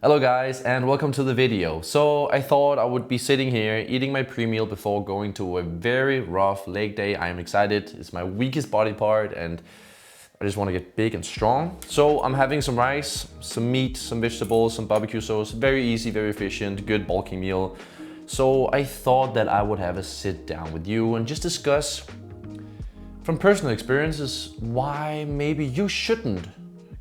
Hello guys and welcome to the video. So I thought I would be sitting here eating my pre-meal before going to a very rough leg day. I am excited. It's my weakest body part and I just want to get big and strong. So I'm having some rice, some meat, some vegetables, some barbecue sauce. Very easy, very efficient, good bulking meal. So I thought that I would have a sit down with you and just discuss from personal experiences why maybe you shouldn't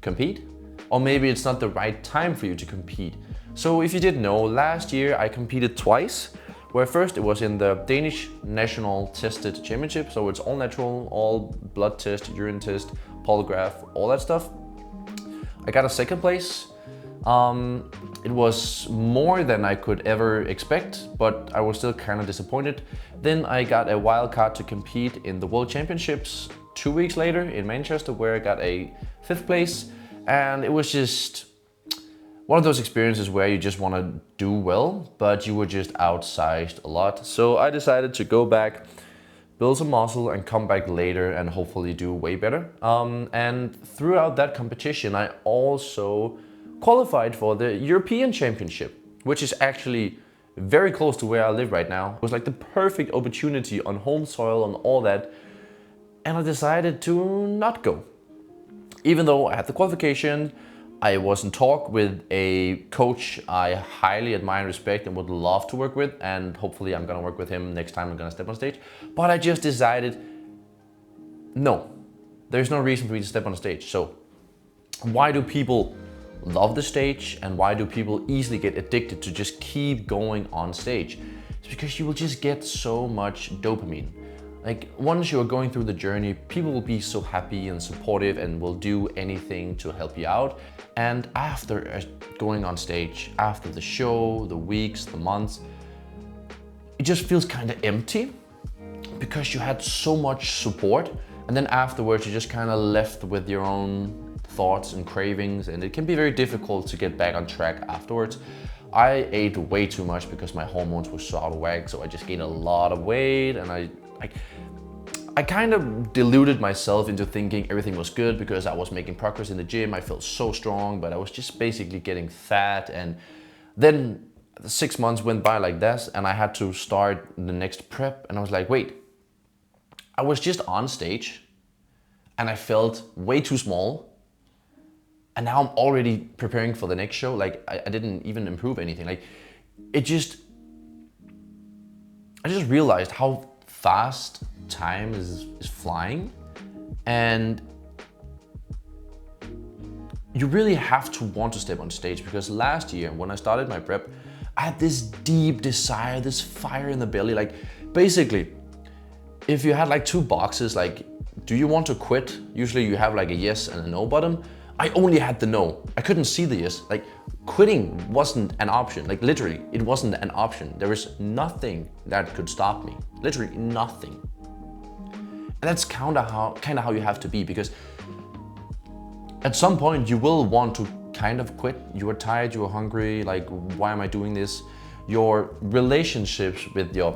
compete. Or maybe it's not the right time for you to compete. So if you didn't know, last year I competed twice, where first it was in the Danish National Tested Championship. So it's all natural, all blood test, urine test, polygraph, all that stuff. I got a second place. It was more than I could ever expect, but I was still kind of disappointed. Then I got a wild card to compete in the World Championships 2 weeks later in Manchester, where I got a 5th place. And it was just one of those experiences where you just want to do well, but you were just outsized a lot. So I decided to go back, build some muscle and come back later and hopefully do way better. And throughout that competition, I also qualified for the European Championship, which is actually very close to where I live right now. It was like the perfect opportunity on home soil and all that. And I decided to not go. Even though I had the qualification, I was in talk with a coach I highly admire and respect and would love to work with, and hopefully I'm gonna work with him next time I'm gonna step on stage. But I just decided, no, there's no reason for me to step on stage. So why do people love the stage and why do people easily get addicted to just keep going on stage? It's because you will just get so much dopamine. Like once you're going through the journey, people will be so happy and supportive and will do anything to help you out. And after going on stage, after the show, the weeks, the months, it just feels kind of empty because you had so much support. And then afterwards, you're just kind of left with your own thoughts and cravings. And it can be very difficult to get back on track afterwards. I ate way too much because my hormones were so out of whack. So I just gained a lot of weight and I kind of deluded myself into thinking everything was good because I was making progress in the gym. I felt so strong, but I was just basically getting fat. And then 6 months went by like this and I had to start the next prep. And I was like, wait, I was just on stage and I felt way too small. And now I'm already preparing for the next show. Like I didn't even improve anything. Like I just realized how fast time is flying, and you really have to want to step on stage. Because last year when I started my prep, I had this deep desire, this fire in the belly. Like basically, if you had like 2 boxes, like do you want to quit? Usually you have like a yes and a no button. I only had the no. I couldn't see the yes. Like quitting wasn't an option. Like literally, it wasn't an option. There was nothing that could stop me. Literally nothing. And that's kind of how you have to be, because at some point you will want to kind of quit. You are tired, you are hungry, like why am I doing this? Your relationships with your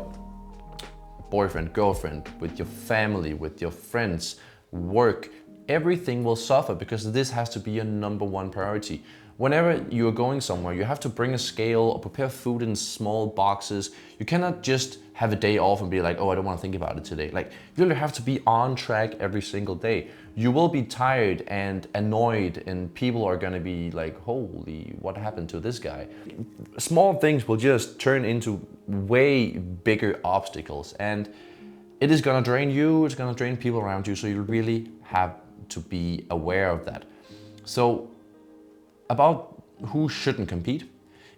boyfriend, girlfriend, with your family, with your friends, work, everything will suffer because this has to be your #1 priority. Whenever you're going somewhere, you have to bring a scale or prepare food in small boxes. You cannot just have a day off and be like, oh, I don't want to think about it today. Like you really have to be on track every single day. You will be tired and annoyed and people are gonna be like, holy, what happened to this guy? Small things will just turn into way bigger obstacles, and it is gonna drain you, it's gonna drain people around you. So you really have to be aware of that. So about who shouldn't compete.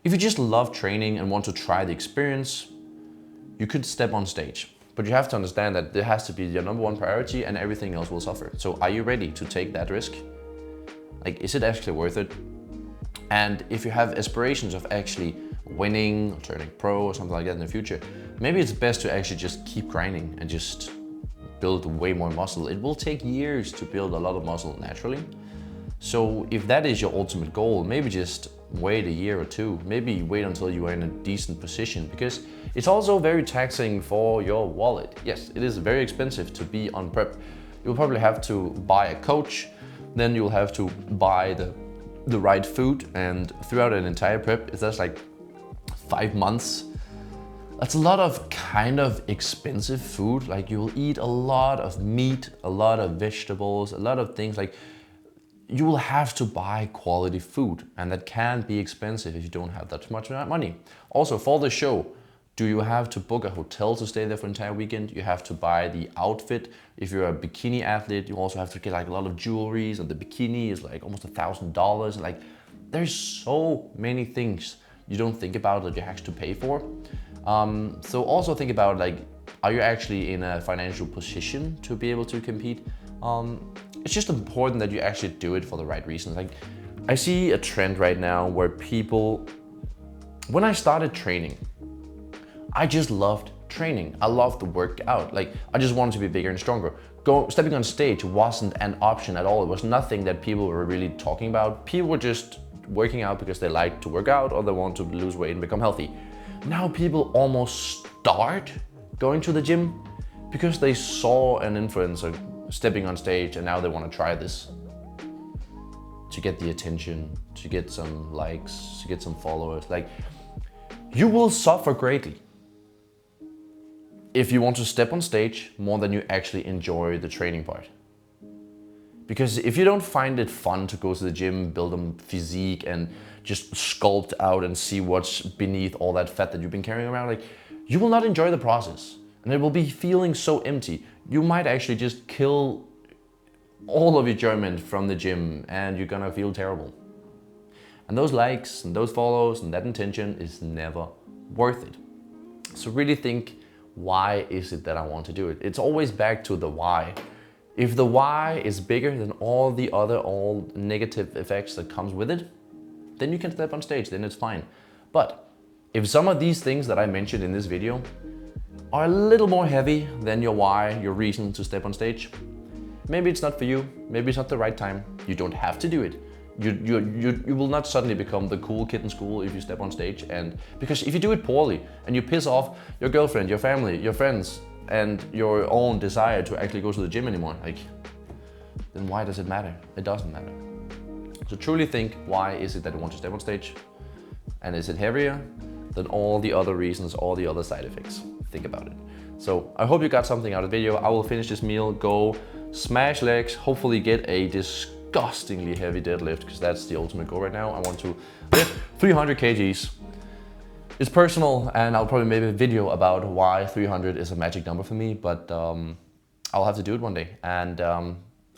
If you just love training and want to try the experience, you could step on stage. But you have to understand that it has to be your #1 priority and everything else will suffer. So are you ready to take that risk? Like, is it actually worth it? And if you have aspirations of actually winning or turning pro or something like that in the future, maybe it's best to actually just keep grinding and just build way more muscle. It will take years to build a lot of muscle naturally. So if that is your ultimate goal, maybe just wait a year or 2. Maybe wait until you are in a decent position, because it's also very taxing for your wallet. Yes, it is very expensive to be on prep. You'll probably have to buy a coach, then you'll have to buy the the right food, and throughout an entire prep, if that's like 5 months, that's a lot of kind of expensive food. Like you will eat a lot of meat, a lot of vegetables, a lot of things. Like you will have to buy quality food, and that can be expensive if you don't have that much money. Also, for the show, do you have to book a hotel to stay there for an entire weekend? You have to buy the outfit. If you're a bikini athlete, you also have to get like a lot of jewelries, and the bikini is like almost $1,000. Like there's so many things you don't think about that you have to pay for. So also think about like, are you actually in a financial position to be able to compete? It's just important that you actually do it for the right reasons. Like I see a trend right now where people, when I started training, I just loved training. I loved the workout. Like I just wanted to be bigger and stronger. Stepping on stage wasn't an option at all. It was nothing that people were really talking about. People were just working out because they like to work out or they want to lose weight and become healthy. Now people almost start going to the gym because they saw an influencer stepping on stage and now they want to try this to get the attention, to get some likes, to get some followers. Like you will suffer greatly if you want to step on stage more than you actually enjoy the training part. Because if you don't find it fun to go to the gym, build a physique and just sculpt out and see what's beneath all that fat that you've been carrying around, like you will not enjoy the process and it will be feeling so empty. You might actually just kill all of your enjoyment from the gym and you're gonna feel terrible. And those likes and those follows and that intention is never worth it. So really think, why is it that I want to do it? It's always back to the why. If the why is bigger than all the other negative effects that comes with it, then you can step on stage, then it's fine. But if some of these things that I mentioned in this video are a little more heavy than your why, your reason to step on stage, maybe it's not for you, maybe it's not the right time. You don't have to do it. You will not suddenly become the cool kid in school if you step on stage, and because if you do it poorly and you piss off your girlfriend, your family, your friends, and your own desire to actually go to the gym anymore, like, then why does it matter? It doesn't matter. So truly think, why is it that you want to step on stage? And is it heavier than all the other reasons, all the other side effects? Think about it. So I hope you got something out of the video. I will finish this meal, go smash legs, hopefully get a disgustingly heavy deadlift, because that's the ultimate goal right now. I want to lift 300 kgs. It's personal, and I'll probably make a video about why 300 is a magic number for me, but I'll have to do it one day. And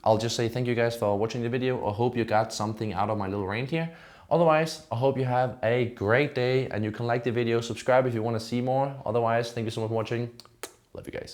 I'll just say thank you guys for watching the video. I hope you got something out of my little rant here. Otherwise, I hope you have a great day and you can like the video, subscribe if you want to see more. Otherwise, thank you so much for watching. Love you guys.